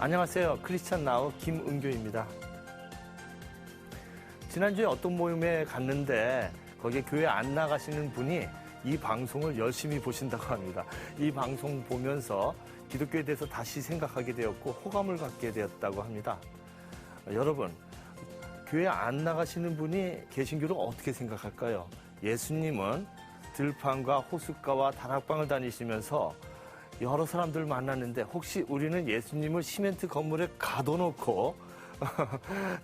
안녕하세요. 크리스찬 나우 김은교입니다. 지난주에 어떤 모임에 갔는데 거기에 교회 안 나가시는 분이 이 방송을 열심히 보신다고 합니다. 이 방송 보면서 기독교에 대해서 다시 생각하게 되었고 호감을 갖게 되었다고 합니다. 여러분, 교회 안 나가시는 분이 개신교를 어떻게 생각할까요? 예수님은 들판과 호숫가와 다락방을 다니시면서 여러 사람들 만났는데 혹시 우리는 예수님을 시멘트 건물에 가둬놓고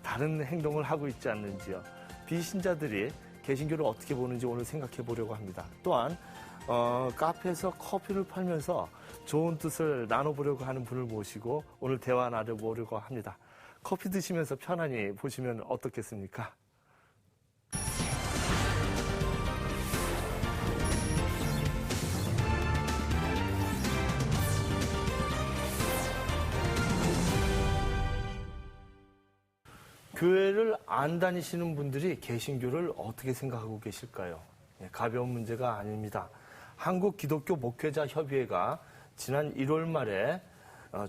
다른 행동을 하고 있지 않는지요? 비신자들이 개신교를 어떻게 보는지 오늘 생각해 보려고 합니다. 또한 카페에서 커피를 팔면서 좋은 뜻을 나눠보려고 하는 분을 모시고 오늘 대화 나눠보려고 합니다. 커피 드시면서 편안히 보시면 어떻겠습니까? 교회를 안 다니시는 분들이 개신교를 어떻게 생각하고 계실까요? 가벼운 문제가 아닙니다. 한국 기독교 목회자 협의회가 지난 1월 말에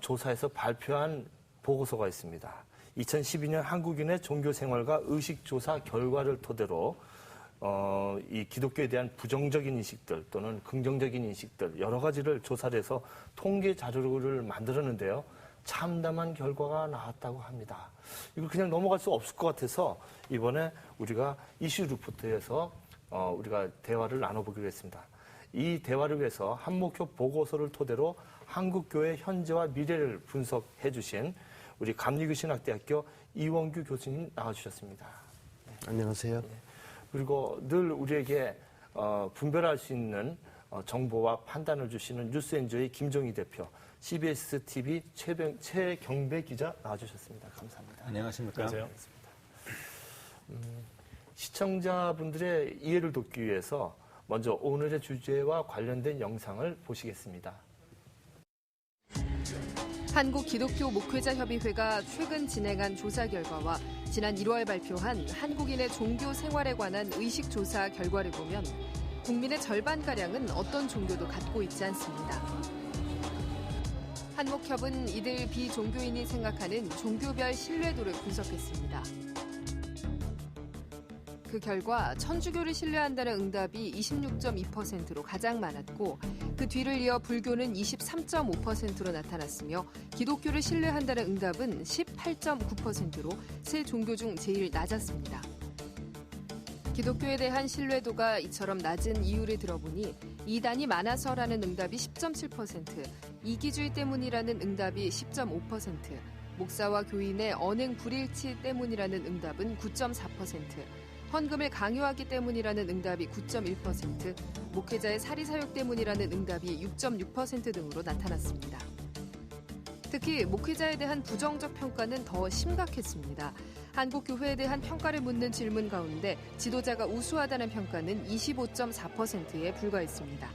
조사에서 발표한 보고서가 있습니다. 2012년 한국인의 종교생활과 의식조사 결과를 토대로 이 기독교에 대한 부정적인 인식들 또는 긍정적인 인식들 여러 가지를 조사를 해서 통계 자료를 만들었는데요. 참담한 결과가 나왔다고 합니다. 이거 그냥 넘어갈 수 없을 것 같아서 이번에 우리가 이슈 리포트에서 우리가 대화를 나눠보기로 했습니다. 이 대화를 위해서 한목협 보고서를 토대로 한국교회 현재와 미래를 분석해 주신 우리 감리교신학대학교 이원규 교수님 나와주셨습니다. 네. 안녕하세요. 네. 그리고 늘 우리에게 분별할 수 있는 정보와 판단을 주시는 뉴스엔조의 김종희 대표, CBS TV 최경배 기자 나와주셨습니다. 감사합니다. 안녕하십니까. 안녕하세요. 시청자분들의 이해를 돕기 위해서 먼저 오늘의 주제와 관련된 영상을 보시겠습니다. 한국기독교목회자협의회가 최근 진행한 조사 결과와 지난 1월 발표한 한국인의 종교 생활에 관한 의식조사 결과를 보면 국민의 절반가량은 어떤 종교도 갖고 있지 않습니다. 한목협은 이들 비종교인이 생각하는 종교별 신뢰도를 분석했습니다. 그 결과 천주교를 신뢰한다는 응답이 26.2%로 가장 많았고 그 뒤를 이어 불교는 23.5%로 나타났으며 기독교를 신뢰한다는 응답은 18.9%로 세 종교 중 제일 낮았습니다. 기독교에 대한 신뢰도가 이처럼 낮은 이유를 들어보니 이단이 많아서라는 응답이 10.7%, 이기주의 때문이라는 응답이 10.5%, 목사와 교인의 언행 불일치 때문이라는 응답은 9.4%, 헌금을 강요하기 때문이라는 응답이 9.1%, 목회자의 사리사욕 때문이라는 응답이 6.6% 등으로 나타났습니다. 특히 목회자에 대한 부정적 평가는 더 심각했습니다. 한국교회에 대한 평가를 묻는 질문 가운데 지도자가 우수하다는 평가는 25.4%에 불과했습니다.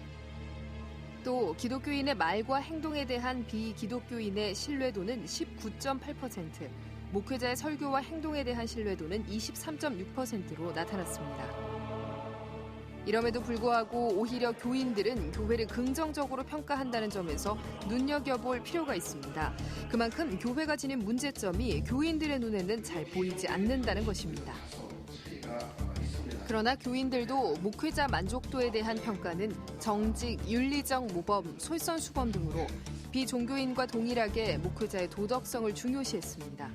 또 기독교인의 말과 행동에 대한 비기독교인의 신뢰도는 19.8%, 목회자의 설교와 행동에 대한 신뢰도는 23.6%로 나타났습니다. 이럼에도 불구하고 오히려 교인들은 교회를 긍정적으로 평가한다는 점에서 눈여겨볼 필요가 있습니다. 그만큼 교회가 지닌 문제점이 교인들의 눈에는 잘 보이지 않는다는 것입니다. 그러나 교인들도 목회자 만족도에 대한 평가는 정직, 윤리적 모범, 솔선수범 등으로 비종교인과 동일하게 목회자의 도덕성을 중요시했습니다.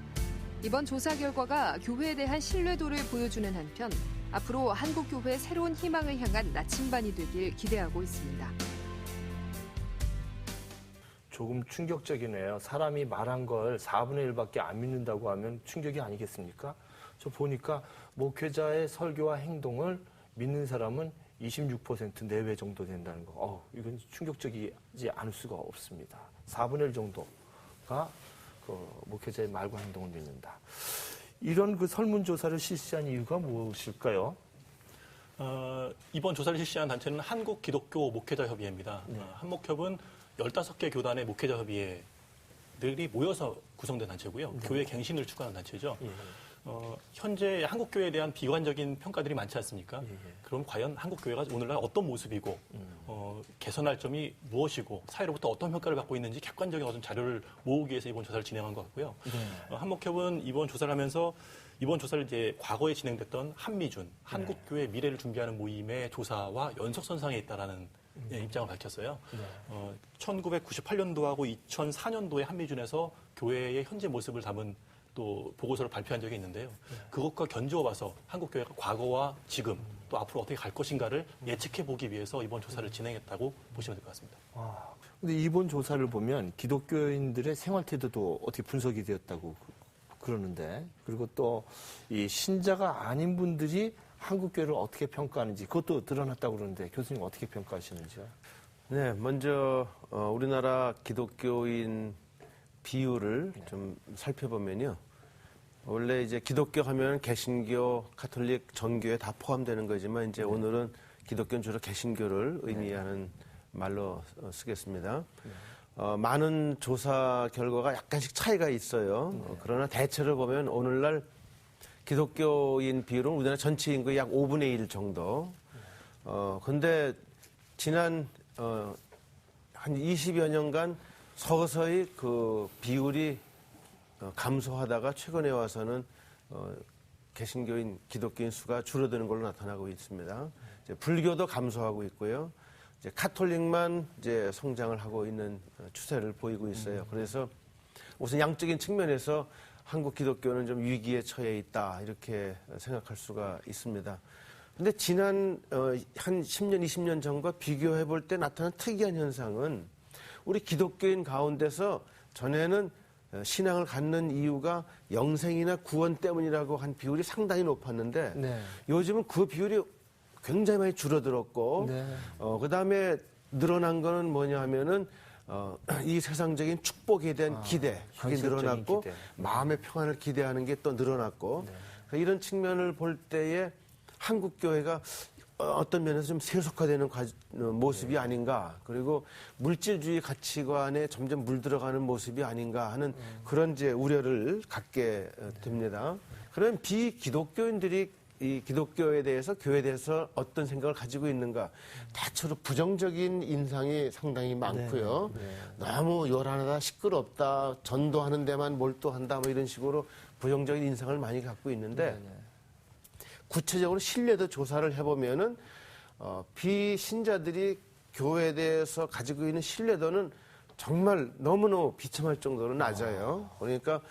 이번 조사 결과가 교회에 대한 신뢰도를 보여주는 한편 앞으로 한국교회의 새로운 희망을 향한 나침반이 되길 기대하고 있습니다. 조금 충격적이네요. 사람이 말한 걸 4분의 1밖에 안 믿는다고 하면 충격이 아니겠습니까? 저 보니까 목회자의 설교와 행동을 믿는 사람은 26% 내외 정도 된다는 거. 이건 충격적이지 않을 수가 없습니다. 4분의 1 정도가 그 목회자의 말과 행동을 믿는다. 이런 그 설문조사를 실시한 이유가 무엇일까요? 이번 조사를 실시한 단체는 한국기독교 목회자협의회입니다. 네. 한목협은 15개 교단의 목회자협의회들이 모여서 구성된 단체고요. 네. 교회 갱신을 추구하는 단체죠. 네. 현재 한국 교회에 대한 비관적인 평가들이 많지 않습니까? 그럼 과연 한국 교회가 오늘날 어떤 모습이고 개선할 점이 무엇이고 사회로부터 어떤 평가를 받고 있는지 객관적인 어떤 자료를 모으기 위해서 이번 조사를 진행한 것 같고요. 한목협은 이번 조사를 하면서 이번 조사를 이제 과거에 진행됐던 한미준 한국 교회 미래를 준비하는 모임의 조사와 연속선상에 있다라는 입장을 밝혔어요. 1998년도하고 2004년도에 한미준에서 교회의 현재 모습을 담은 또 보고서를 발표한 적이 있는데요. 그것과 견주어 봐서 한국 교회가 과거와 지금 또 앞으로 어떻게 갈 것인가를 예측해 보기 위해서 이번 조사를 진행했다고 보시면 될 것 같습니다. 근데 이번 조사를 보면 기독교인들의 생활 태도도 어떻게 분석이 되었다고 그러는데, 그리고 또 이 신자가 아닌 분들이 한국 교회를 어떻게 평가하는지 그것도 드러났다고 그러는데 교수님 어떻게 평가하시는지요? 네, 먼저 우리나라 기독교인 비율을 좀 살펴보면요. 원래 이제 기독교 하면 개신교, 가톨릭, 정교에 다 포함되는 거지만 이제 오늘은 기독교는 주로 개신교를 의미하는 말로 쓰겠습니다. 많은 조사 결과가 약간씩 차이가 있어요. 그러나 대체로 보면 오늘날 기독교인 비율은 우리나라 전체 인구의 약 5분의 1 정도. 근데 지난 한 20여 년간 서서히 그 비율이 감소하다가 최근에 와서는 개신교인, 기독교인 수가 줄어드는 걸로 나타나고 있습니다. 이제 불교도 감소하고 있고요. 이제 카톨릭만 이제 성장을 하고 있는 추세를 보이고 있어요. 그래서 우선 양적인 측면에서 한국 기독교는 좀 위기에 처해 있다 이렇게 생각할 수가 있습니다. 근데 지난 한 10년, 20년 전과 비교해 볼 때 나타난 특이한 현상은 우리 기독교인 가운데서 전에는 신앙을 갖는 이유가 영생이나 구원 때문이라고 한 비율이 상당히 높았는데 요즘은 그 비율이 굉장히 많이 줄어들었고 그다음에 늘어난 거는 뭐냐 하면은 이 세상적인 축복에 대한 기대 그게 늘어났고 기대. 마음의 평안을 기대하는 게 또 늘어났고 이런 측면을 볼 때에 한국 교회가 어떤 면에서 좀 세속화되는 모습이 아닌가, 그리고 물질주의 가치관에 점점 물들어가는 모습이 아닌가 하는 그런 이제 우려를 갖게 됩니다. 그러면 비기독교인들이 이 기독교에 대해서, 교회에 대해서 어떤 생각을 가지고 있는가? 대체로 부정적인 인상이 상당히 많고요. 너무 요란하다, 시끄럽다, 전도하는 데만 몰두한다, 뭐 이런 식으로 부정적인 인상을 많이 갖고 있는데 구체적으로 신뢰도 조사를 해보면은 비신자들이 교회에 대해서 가지고 있는 신뢰도는 정말 너무너무 비참할 정도로 낮아요. 그러니까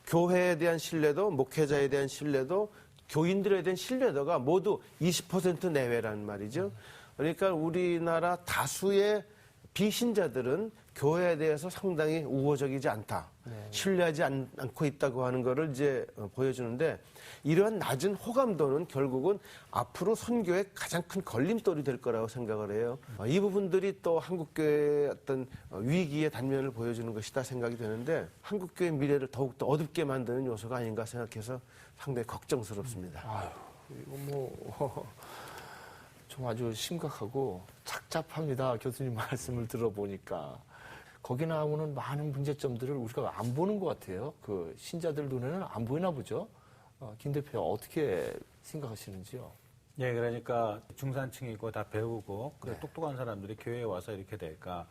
교회에 대한 신뢰도, 목회자에 대한 신뢰도, 교인들에 대한 신뢰도가 모두 20% 내외라는 말이죠. 그러니까 우리나라 다수의 비신자들은 교회에 대해서 상당히 우호적이지 않다. 신뢰하지 않고 있다고 하는 것을 이제 보여주는데, 이러한 낮은 호감도는 결국은 앞으로 선교의 가장 큰 걸림돌이 될 거라고 생각을 해요. 이 부분들이 또 한국교회의 어떤 위기의 단면을 보여주는 것이다 생각이 되는데, 한국교회의 미래를 더욱더 어둡게 만드는 요소가 아닌가 생각해서 상당히 걱정스럽습니다. 아유, 이거 좀 아주 심각하고 착잡합니다. 교수님 말씀을 들어보니까. 거기 나오는 많은 문제점들을 우리가 안 보는 것 같아요. 그 신자들 눈에는 안 보이나 보죠. 김 대표 어떻게 생각하시는지요? 예, 그러니까 중산층이고 다 배우고 똑똑한 사람들이 교회에 와서 이렇게 될까?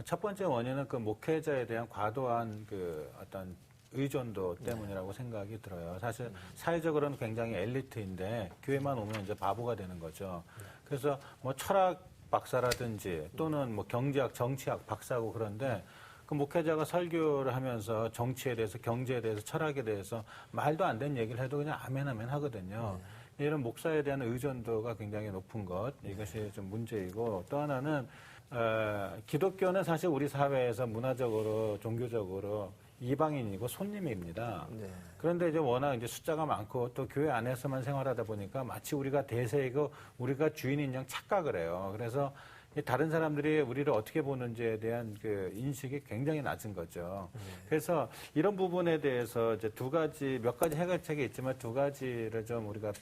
첫 번째 원인은 그 목회자에 대한 과도한 그 어떤 의존도 때문이라고 생각이 들어요. 사실 사회적으로는 굉장히 엘리트인데 교회만 오면 이제 바보가 되는 거죠. 그래서 뭐 철학 박사라든지 또는 뭐 경제학, 정치학 박사고 그런데 그 목회자가 설교를 하면서 정치에 대해서, 경제에 대해서, 철학에 대해서 말도 안 되는 얘기를 해도 그냥 아멘 하거든요. 이런 목사에 대한 의존도가 굉장히 높은 것, 이것이 좀 문제이고, 또 하나는 기독교는 사실 우리 사회에서 문화적으로, 종교적으로 이방인이고 손님입니다. 그런데 이제 워낙 이제 숫자가 많고 또 교회 안에서만 생활하다 보니까 마치 우리가 대세이고 우리가 주인인 양 착각을 해요. 그래서 다른 사람들이 우리를 어떻게 보는지에 대한 그 인식이 굉장히 낮은 거죠. 그래서 이런 부분에 대해서 이제 몇 가지 해결책이 있지만 두 가지를 좀 우리가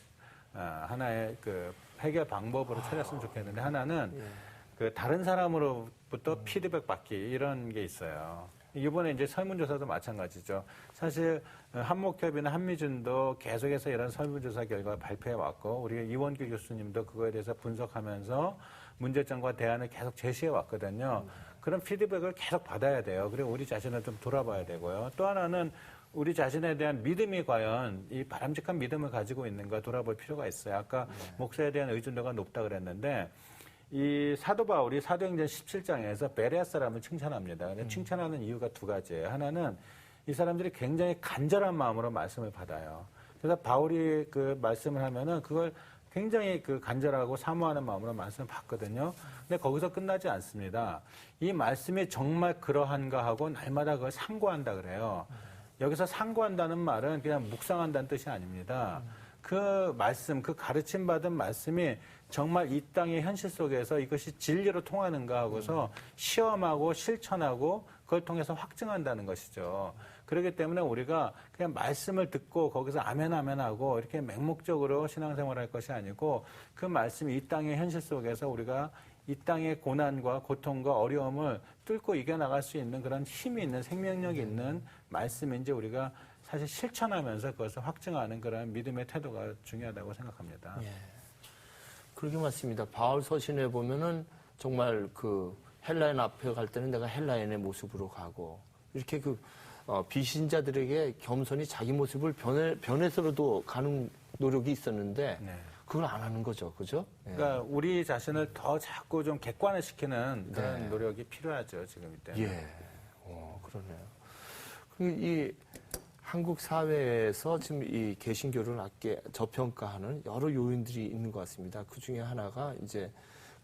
하나의 그 해결 방법으로 찾았으면 좋겠는데, 하나는 그 다른 사람으로부터 피드백 받기, 이런 게 있어요. 이번에 이제 설문조사도 마찬가지죠. 사실 한목협이나 한미준도 계속해서 이런 설문조사 결과 발표해 왔고, 우리 이원규 교수님도 그거에 대해서 분석하면서 문제점과 대안을 계속 제시해 왔거든요. 그런 피드백을 계속 받아야 돼요. 그리고 우리 자신을 좀 돌아봐야 되고요. 또 하나는 우리 자신에 대한 믿음이 과연 이 바람직한 믿음을 가지고 있는가 돌아볼 필요가 있어요. 아까 목사에 대한 의존도가 높다 그랬는데, 이 사도 바울이 사도행전 17장에서 베레아 사람을 칭찬합니다. 근데 칭찬하는 이유가 두 가지예요. 하나는 이 사람들이 굉장히 간절한 마음으로 말씀을 받아요. 그래서 바울이 그 말씀을 하면은 그걸 굉장히 그 간절하고 사모하는 마음으로 말씀을 받거든요. 근데 거기서 끝나지 않습니다. 이 말씀이 정말 그러한가 하고 날마다 그걸 상고한다 그래요. 여기서 상고한다는 말은 그냥 묵상한다는 뜻이 아닙니다. 그 말씀, 그 가르침 받은 말씀이 정말 이 땅의 현실 속에서 이것이 진리로 통하는가 하고서 시험하고 실천하고 그걸 통해서 확증한다는 것이죠. 그렇기 때문에 우리가 그냥 말씀을 듣고 거기서 아멘 아멘 하고 이렇게 맹목적으로 신앙생활을 할 것이 아니고, 그 말씀이 이 땅의 현실 속에서 우리가 이 땅의 고난과 고통과 어려움을 뚫고 이겨나갈 수 있는 그런 힘이 있는, 생명력이 있는 말씀인지 우리가 사실 실천하면서 그것을 확증하는 그런 믿음의 태도가 중요하다고 생각합니다. 예. 그러게 맞습니다. 바울 서신에 보면은 정말 그 헬라인 앞에 갈 때는 내가 헬라인의 모습으로 가고, 이렇게 그 비신자들에게 겸손히 자기 모습을 변해서라도 가는 노력이 있었는데 네. 그걸 안 하는 거죠, 그죠? 예. 그러니까 우리 자신을 더 자꾸 좀 객관화시키는 그런 네. 노력이 필요하죠, 지금 이때. 예, 그러네요. 그리고 이 한국 사회에서 지금 이 개신교를 낮게 저평가하는 여러 요인들이 있는 것 같습니다. 그 중에 하나가 이제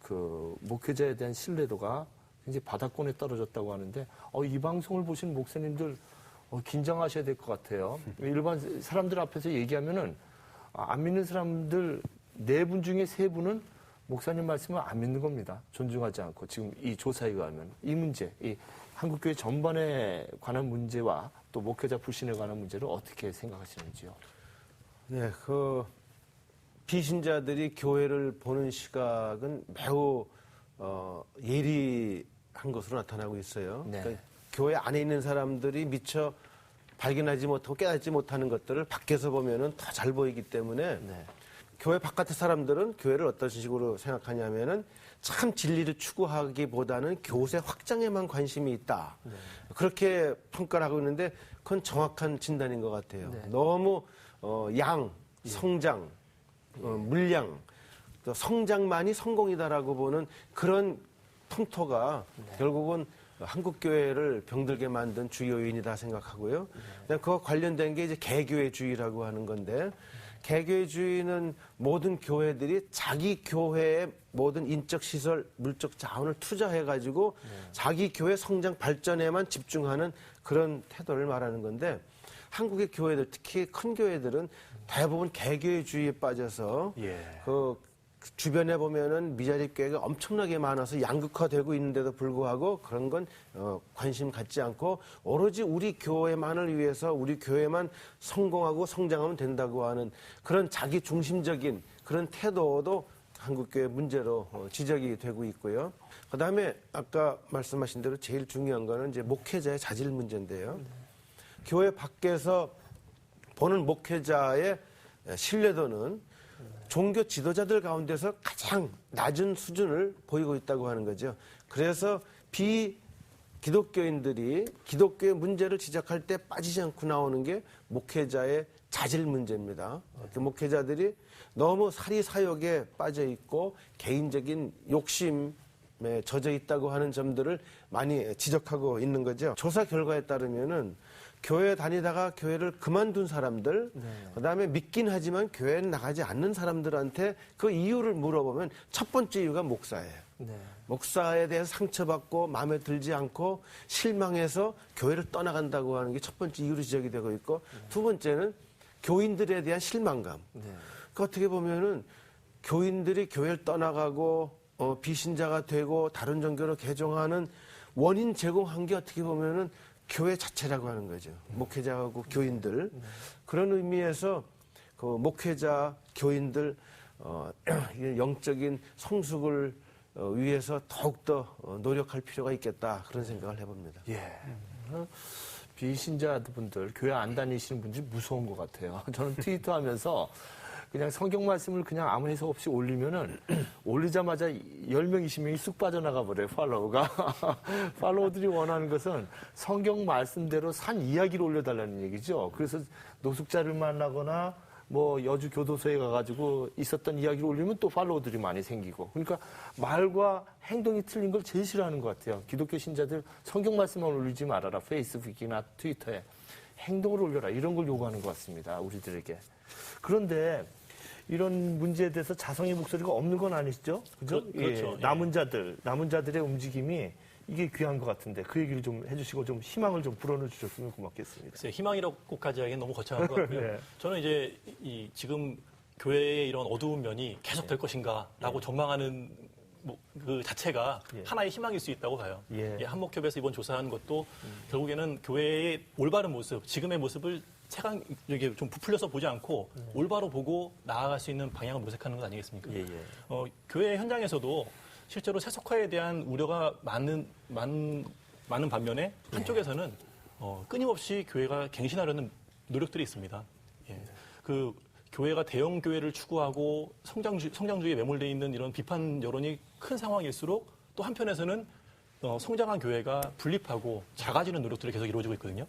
그 목회자에 대한 신뢰도가 굉장히 바닥권에 떨어졌다고 하는데, 이 방송을 보신 목사님들 긴장하셔야 될 것 같아요. 일반 사람들 앞에서 얘기하면은 안 믿는 사람들 4분 중에 3분은 목사님 말씀을 안 믿는 겁니다. 존중하지 않고. 지금 이 조사에 의하면 이 문제, 이 한국교회 전반에 관한 문제와 또 목회자 불신에 관한 문제를 어떻게 생각하시는지요? 네, 그 비신자들이 교회를 보는 시각은 매우 예리한 것으로 나타나고 있어요. 네. 그러니까 교회 안에 있는 사람들이 미처 발견하지 못하고 깨닫지 못하는 것들을 밖에서 보면은 더 잘 보이기 때문에 네. 교회 바깥의 사람들은 교회를 어떤 식으로 생각하냐면은 참 진리를 추구하기보다는 교세 확장에만 관심이 있다. 네. 그렇게 평가를 하고 있는데 그건 정확한 진단인 것 같아요. 네. 너무 성장, 물량, 또 성장만이 성공이다라고 보는 그런 풍토가 결국은 한국 교회를 병들게 만든 주요 요인이다 생각하고요. 그와 관련된 게 이제 개교회주의라고 하는 건데, 개교회주의는 모든 교회들이 자기 교회의 모든 인적 시설, 물적 자원을 투자해가지고 자기 교회 성장 발전에만 집중하는 그런 태도를 말하는 건데, 한국의 교회들, 특히 큰 교회들은 대부분 개교회주의에 빠져서 그 주변에 보면은 미자립 교회가 엄청나게 많아서 양극화되고 있는데도 불구하고 그런 건 관심 갖지 않고 오로지 우리 교회만을 위해서 우리 교회만 성공하고 성장하면 된다고 하는 그런 자기 중심적인 그런 태도도 한국교회 문제로 지적이 되고 있고요. 그다음에 아까 말씀하신 대로 제일 중요한 거는 이제 목회자의 자질 문제인데요. 교회 밖에서 보는 목회자의 신뢰도는 종교 지도자들 가운데서 가장 낮은 수준을 보이고 있다고 하는 거죠. 그래서 비기독교인들이 기독교의 문제를 지적할 때 빠지지 않고 나오는 게 목회자의 자질 문제입니다. 목회자들이 너무 사리사욕에 빠져 있고 개인적인 욕심에 젖어 있다고 하는 점들을 많이 지적하고 있는 거죠. 조사 결과에 따르면은 교회 다니다가 교회를 그만둔 사람들, 그다음에 믿긴 하지만 교회는 나가지 않는 사람들한테 그 이유를 물어보면 첫 번째 이유가 목사예요. 목사에 대해서 상처받고 마음에 들지 않고 실망해서 교회를 떠나간다고 하는 게 첫 번째 이유로 지적이 되고 있고, 두 번째는 교인들에 대한 실망감. 그 어떻게 보면은 교인들이 교회를 떠나가고 비신자가 되고 다른 종교로 개종하는 원인 제공한 게 어떻게 보면은 교회 자체라고 하는 거죠. 목회자하고 교인들. 그런 의미에서 그 목회자, 교인들 영적인 성숙을 위해서 더욱더 노력할 필요가 있겠다. 그런 생각을 해봅니다. 예. 비신자분들, 교회 안 다니시는 분들이 무서운 것 같아요. 저는 트위터 하면서 그냥 성경 말씀을 그냥 아무 해석 없이 올리면은 올리자마자 10명, 20명이 쑥 빠져나가 버려요, 팔로우가. 팔로우들이 원하는 것은 성경 말씀대로 산 이야기를 올려달라는 얘기죠. 그래서 노숙자를 만나거나 뭐 여주 교도소에 가가지고 있었던 이야기를 올리면 또 팔로우들이 많이 생기고. 그러니까 말과 행동이 틀린 걸 제일 싫어하는 것 같아요. 기독교 신자들 성경 말씀만 올리지 말아라. 페이스북이나 트위터에. 행동을 올려라. 이런 걸 요구하는 것 같습니다. 우리들에게. 그런데 이런 문제에 대해서 자성의 목소리가 없는 건 아니시죠? 그죠? 그렇죠. 예, 남은 자들의 움직임이 이게 귀한 것 같은데 그 얘기를 좀 해주시고 좀 희망을 좀 불어넣어 주셨으면 고맙겠습니다. 글쎄, 희망이라고까지 하기엔 너무 거창한 것 같고요. 네. 저는 이제 지금 교회의 이런 어두운 면이 계속 될 것인가라고 전망하는 그 자체가 하나의 희망일 수 있다고 봐요. 예. 한목협에서 이번 조사한 것도 결국에는 교회의 올바른 모습, 지금의 모습을 이렇게 좀 부풀려서 보지 않고 올바로 보고 나아갈 수 있는 방향을 모색하는 것 아니겠습니까? 예. 교회 현장에서도 실제로 세속화에 대한 우려가 많은 반면에 한쪽에서는 끊임없이 교회가 갱신하려는 노력들이 있습니다. 예. 그 교회가 대형 교회를 추구하고 성장주의에 매몰되어 있는 이런 비판 여론이 큰 상황일수록 또 한편에서는 성장한 교회가 분립하고 작아지는 노력들이 계속 이루어지고 있거든요.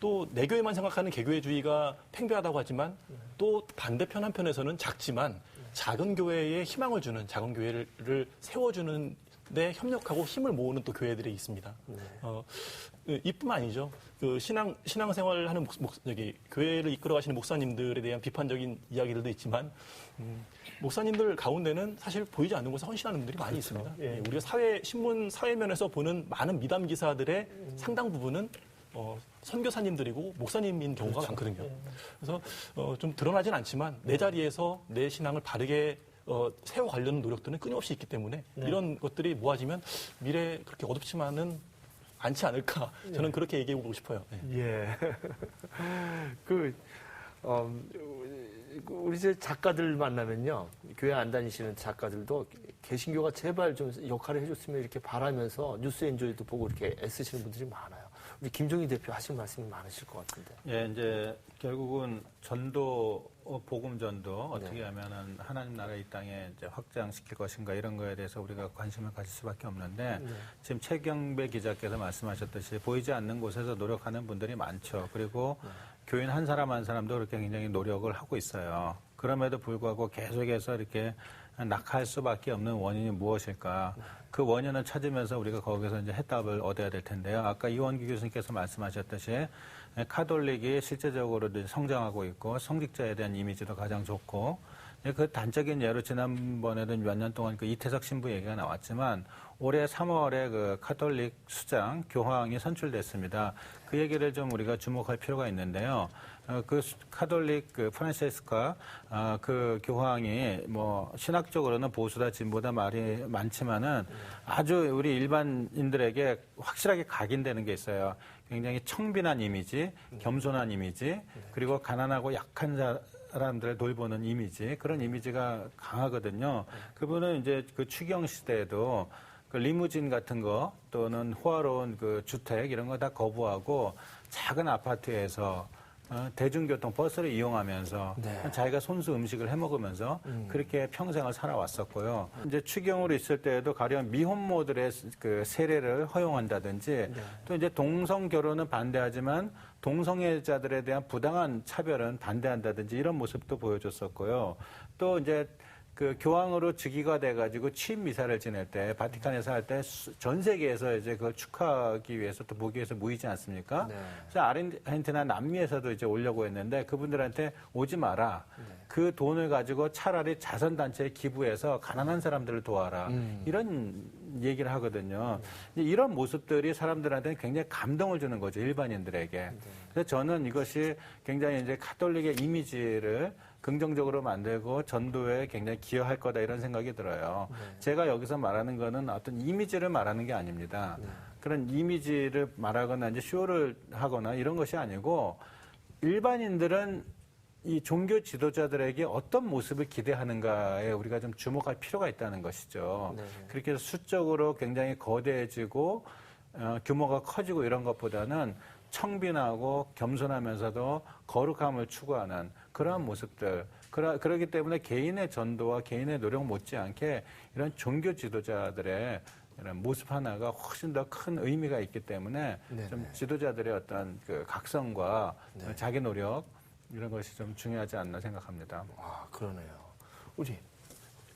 또 내 교회만 생각하는 개교회주의가 팽배하다고 하지만 또 반대편 한편에서는 작지만 작은 교회에 희망을 주는 작은 교회를 세워주는 데 협력하고 힘을 모으는 또 교회들이 있습니다. 이뿐만 아니죠. 그 신앙생활을 하는 교회를 이끌어가시는 목사님들에 대한 비판적인 이야기들도 있지만 목사님들 가운데는 사실 보이지 않는 곳에 헌신하는 분들이 많이 있습니다. 예. 우리가 신문 사회면에서 보는 많은 미담 기사들의 상당 부분은 선교사님들이고 목사님인 경우가 많거든요. 그래서 좀 드러나진 않지만 내 자리에서 내 신앙을 바르게 세워가려는 노력들은 끊임없이 있기 때문에 이런 것들이 모아지면 미래에 그렇게 어둡지만은 않지 않을까. 저는 그렇게 얘기해보고 싶어요. 네. 예. 우리 이제 작가들 만나면요. 교회 안 다니시는 작가들도 개신교가 제발 좀 역할을 해줬으면 이렇게 바라면서 뉴스 엔조이도 보고 이렇게 애쓰시는 분들이 많아요. 우리 김종희 대표 하실 말씀이 많으실 것 같은데. 예, 이제 결국은 전도, 복음 전도 어떻게 하면은 하나님 나라 이 땅에 이제 확장시킬 것인가 이런 거에 대해서 우리가 관심을 가질 수밖에 없는데 지금 최경배 기자께서 말씀하셨듯이 보이지 않는 곳에서 노력하는 분들이 많죠. 그리고 교인 한 사람 한 사람도 그렇게 굉장히 노력을 하고 있어요. 그럼에도 불구하고 계속해서 이렇게 낙하할 수밖에 없는 원인이 무엇일까? 그 원인을 찾으면서 우리가 거기서 이제 해답을 얻어야 될 텐데요. 아까 이원기 교수님께서 말씀하셨듯이 카톨릭이 실제적으로 성장하고 있고 성직자에 대한 이미지도 가장 좋고 그 단적인 예로 지난번에도 몇 년 동안 그 이태석 신부 얘기가 나왔지만 올해 3월에 그 카톨릭 수장 교황이 선출됐습니다. 그 얘기를 좀 우리가 주목할 필요가 있는데요. 그 카톨릭 그 프란체스카 그 교황이 뭐 신학적으로는 보수다 진보다 말이 많지만은 아주 우리 일반인들에게 확실하게 각인되는 게 있어요. 굉장히 청빈한 이미지, 겸손한 이미지, 그리고 가난하고 약한 사람들을 돌보는 이미지, 그런 이미지가 강하거든요. 그분은 이제 그 추경 시대에도 그 리무진 같은 거 또는 호화로운 그 주택 이런 거 다 거부하고 작은 아파트에서 대중교통 버스를 이용하면서 자기가 손수 음식을 해 먹으면서 그렇게 평생을 살아왔었고요. 이제 추경으로 있을 때에도 가령 미혼모들의 그 세례를 허용한다든지 또 이제 동성 결혼은 반대하지만 동성애자들에 대한 부당한 차별은 반대한다든지 이런 모습도 보여줬었고요. 또 이제 그 교황으로 즉위가 돼가지고 취임 미사를 지낼 때 바티칸에서 할 때 전 세계에서 이제 그걸 축하하기 위해서 또 보기 위해서 모이지 않습니까? 네. 그래서 아르헨티나 남미에서도 이제 오려고 했는데 그분들한테 오지 마라. 그 돈을 가지고 차라리 자선단체에 기부해서 가난한 사람들을 도와라. 이런 얘기를 하거든요. 이런 모습들이 사람들한테는 굉장히 감동을 주는 거죠. 일반인들에게. 그래서 저는 이것이 굉장히 이제 카톨릭의 이미지를 긍정적으로 만들고 전도에 굉장히 기여할 거다 이런 생각이 들어요. 제가 여기서 말하는 거는 어떤 이미지를 말하는 게 아닙니다. 그런 이미지를 말하거나 이제 쇼를 하거나 이런 것이 아니고 일반인들은 이 종교 지도자들에게 어떤 모습을 기대하는가에 우리가 좀 주목할 필요가 있다는 것이죠. 그렇게 해서 수적으로 굉장히 거대해지고 규모가 커지고 이런 것보다는 청빈하고 겸손하면서도 거룩함을 추구하는 그런 모습들. 그렇기 때문에 개인의 전도와 개인의 노력 못지않게 이런 종교 지도자들의 이런 모습 하나가 훨씬 더 큰 의미가 있기 때문에 네네. 좀 지도자들의 어떤 그 각성과 자기 노력 이런 것이 좀 중요하지 않나 생각합니다. 아, 그러네요. 우리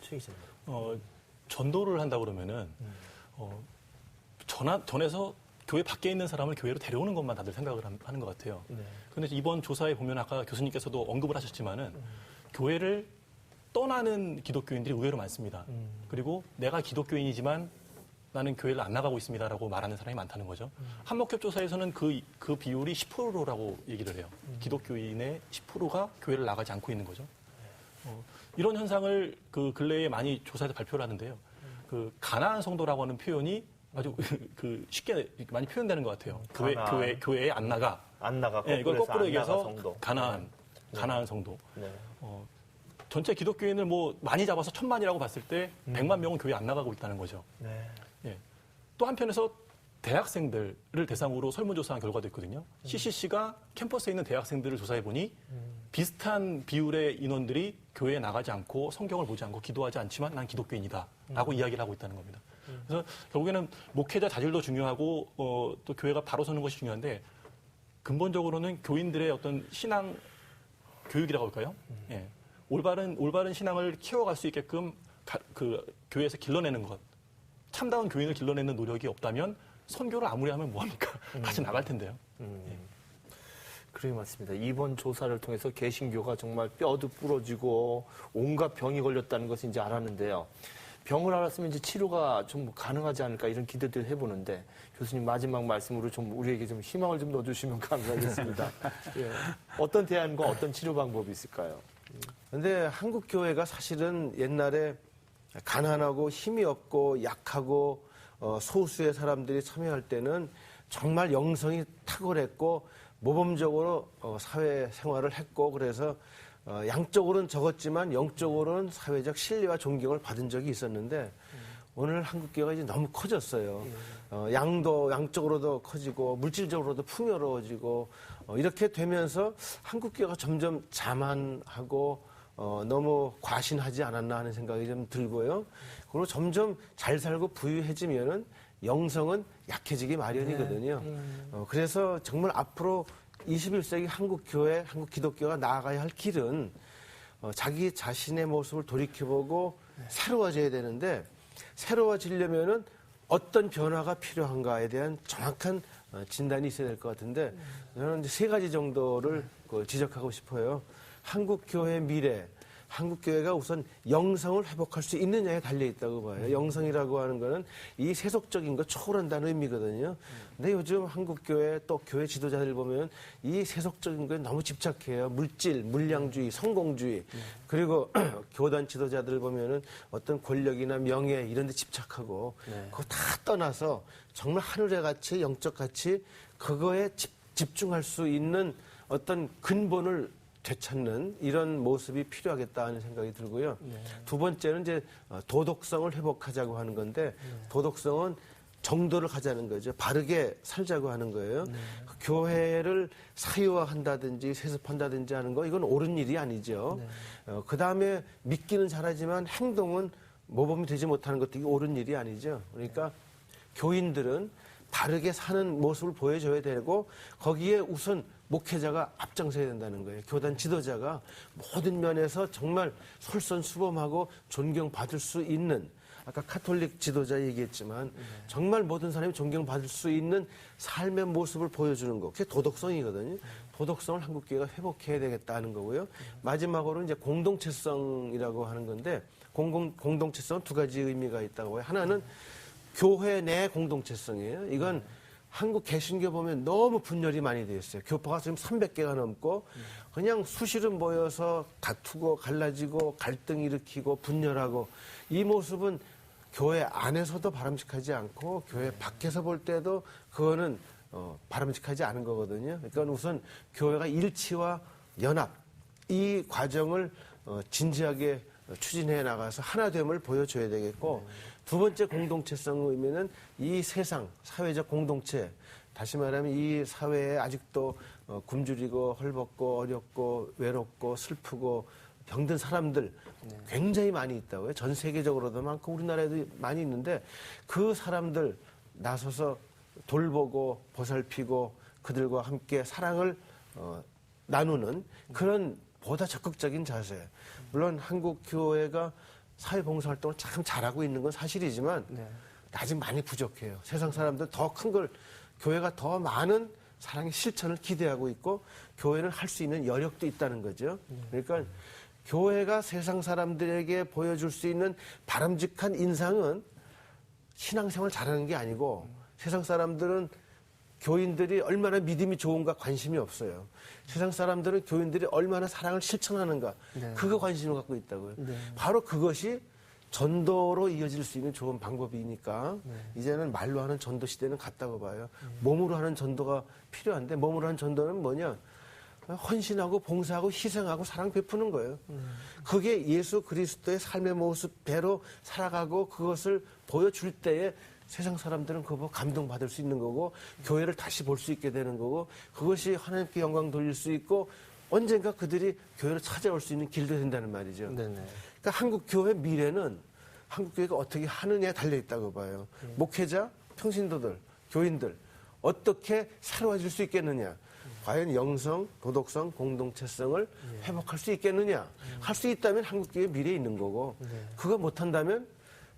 최 기자님. 전도를 한다 그러면은 전에서 교회 밖에 있는 사람을 교회로 데려오는 것만 다들 생각을 하는 것 같아요. 네. 그런데 이번 조사에 보면 아까 교수님께서도 언급을 하셨지만은 교회를 떠나는 기독교인들이 의외로 많습니다. 그리고 내가 기독교인이지만 나는 교회를 안 나가고 있습니다라고 말하는 사람이 많다는 거죠. 한목협 조사에서는 그 비율이 10%라고 얘기를 해요. 기독교인의 10%가 교회를 나가지 않고 있는 거죠. 이런 현상을 그 근래에 많이 조사해서 발표를 하는데요. 그 가나안 성도라고 하는 표현이 아주 그 쉽게 많이 표현되는 것 같아요. 교회에 안 나가. 안 나가. 네, 이걸 거꾸로 얘기해서 성도. 가나안 성도. 네. 전체 기독교인을 뭐 많이 잡아서 1000만이라고 봤을 때 100만 명은 교회 안 나가고 있다는 거죠. 네. 예. 또 한편에서 대학생들을 대상으로 설문조사한 결과도 있거든요. CCC가 캠퍼스에 있는 대학생들을 조사해보니 비슷한 비율의 인원들이 교회에 나가지 않고 성경을 보지 않고 기도하지 않지만 난 기독교인이다 라고 이야기를 하고 있다는 겁니다. 그래서 결국에는 목회자 자질도 중요하고 또 교회가 바로 서는 것이 중요한데 근본적으로는 교인들의 어떤 신앙 교육이라고 할까요? 예. 올바른 신앙을 키워갈 수 있게끔 그 교회에서 길러내는 것. 참다운 교인을 길러내는 노력이 없다면 선교를 아무리 하면 뭐합니까? 같이 나갈 텐데요. 그러게 맞습니다. 이번 조사를 통해서 개신교가 정말 뼈도 부러지고 온갖 병이 걸렸다는 것을 이제 알았는데요. 병을 알았으면 이제 치료가 좀 가능하지 않을까 이런 기대들 해보는데 교수님 마지막 말씀으로 좀 우리에게 좀 희망을 좀 넣어주시면 감사하겠습니다. 예. 어떤 대안과 어떤 치료 방법이 있을까요? 근데 한국 교회가 사실은 옛날에 가난하고 힘이 없고 약하고 소수의 사람들이 참여할 때는 정말 영성이 탁월했고 모범적으로 사회 생활을 했고 그래서 양적으로는 적었지만 영적으로는 사회적 신뢰와 존경을 받은 적이 있었는데 오늘 한국 교회가 이제 너무 커졌어요. 양적으로도 커지고 물질적으로도 풍요로워지고 이렇게 되면서 한국 교회가 점점 자만하고 너무 과신하지 않았나 하는 생각이 좀 들고요. 그리고 점점 잘 살고 부유해지면은 영성은 약해지기 마련이거든요. 그래서 정말 앞으로 21세기 한국 교회, 한국 기독교가 나아가야 할 길은 자기 자신의 모습을 돌이켜보고 새로워져야 되는데 새로워지려면은 어떤 변화가 필요한가에 대한 정확한 진단이 있어야 될 것 같은데 저는 이제 세 가지 정도를 지적하고 싶어요. 한국 교회의 미래, 한국 교회가 우선 영성을 회복할 수 있느냐에 달려 있다고 봐요. 영성이라고 하는 거는 이 세속적인 거 초월한다는 의미거든요. 근데 요즘 한국 교회 또 교회 지도자들 보면 이 세속적인 거에 너무 집착해요. 물질, 물량주의, 성공주의. 그리고 교단 지도자들 보면은 어떤 권력이나 명예 이런 데 집착하고 그거 다 떠나서 정말 하늘의 가치, 영적 가치 그거에 집중할 수 있는 어떤 근본을 되찾는 이런 모습이 필요하겠다 하는 생각이 들고요. 두 번째는 이제 도덕성을 회복하자고 하는 건데 도덕성은 정도를 가자는 거죠. 바르게 살자고 하는 거예요. 교회를 사유화한다든지 세습한다든지 하는 거 이건 옳은 일이 아니죠. 그다음에 믿기는 잘하지만 행동은 모범이 되지 못하는 것도 이게 옳은 일이 아니죠. 그러니까 교인들은 바르게 사는 모습을 보여줘야 되고 거기에 우선 목회자가 앞장서야 된다는 거예요. 교단 지도자가 모든 면에서 정말 솔선수범하고 존경받을 수 있는 아까 카톨릭 지도자 얘기했지만 정말 모든 사람이 존경받을 수 있는 삶의 모습을 보여주는 거. 그게 도덕성이거든요. 도덕성을 한국교회가 회복해야 되겠다는 거고요. 마지막으로 이제 공동체성이라고 하는 건데 공동체성은 두 가지 의미가 있다고 해요. 하나는 교회 내 공동체성이에요. 이건 한국 개신교 보면 너무 분열이 많이 되어 있어요. 교파가 지금 300개가 넘고 그냥 수시로 모여서 다투고 갈라지고 갈등 일으키고 분열하고 이 모습은 교회 안에서도 바람직하지 않고 교회 밖에서 볼 때도 그거는 바람직하지 않은 거거든요. 그러니까 우선 교회가 일치와 연합 이 과정을 진지하게 추진해 나가서 하나됨을 보여줘야 되겠고 두 번째 공동체성 의미는 이 세상, 사회적 공동체, 다시 말하면 이 사회에 아직도 굶주리고 헐벗고 어렵고 외롭고 슬프고 병든 사람들 굉장히 많이 있다고요. 전 세계적으로도 많고 우리나라에도 많이 있는데 그 사람들 나서서 돌보고 보살피고 그들과 함께 사랑을 나누는 그런 보다 적극적인 자세. 물론 한국 교회가 사회봉사활동을 참 잘하고 있는 건 사실이지만 아직 많이 부족해요. 세상 사람들 더 큰 걸 교회가 더 많은 사랑의 실천을 기대하고 있고 교회는 할 수 있는 여력도 있다는 거죠. 그러니까 교회가 세상 사람들에게 보여줄 수 있는 바람직한 인상은 신앙생활 잘하는 게 아니고 세상 사람들은 교인들이 얼마나 믿음이 좋은가 관심이 없어요. 세상 사람들은 교인들이 얼마나 사랑을 실천하는가 그거 관심을 갖고 있다고요. 바로 그것이 전도로 이어질 수 있는 좋은 방법이니까 이제는 말로 하는 전도 시대는 갔다고 봐요. 몸으로 하는 전도가 필요한데 몸으로 하는 전도는 뭐냐? 헌신하고 봉사하고 희생하고 사랑 베푸는 거예요. 그게 예수 그리스도의 삶의 모습대로 살아가고 그것을 보여줄 때에 세상 사람들은 그거 보고 감동받을 수 있는 거고 교회를 다시 볼 수 있게 되는 거고 그것이 하나님께 영광 돌릴 수 있고 언젠가 그들이 교회를 찾아올 수 있는 길도 된다는 말이죠. 그러니까 한국 교회 미래는 한국 교회가 어떻게 하느냐에 달려 있다고 봐요. 목회자, 평신도들, 교인들 어떻게 새로워질 수 있겠느냐. 과연 영성, 도덕성, 공동체성을 회복할 수 있겠느냐. 할 수 있다면 한국 교회 미래에 있는 거고 그거 못한다면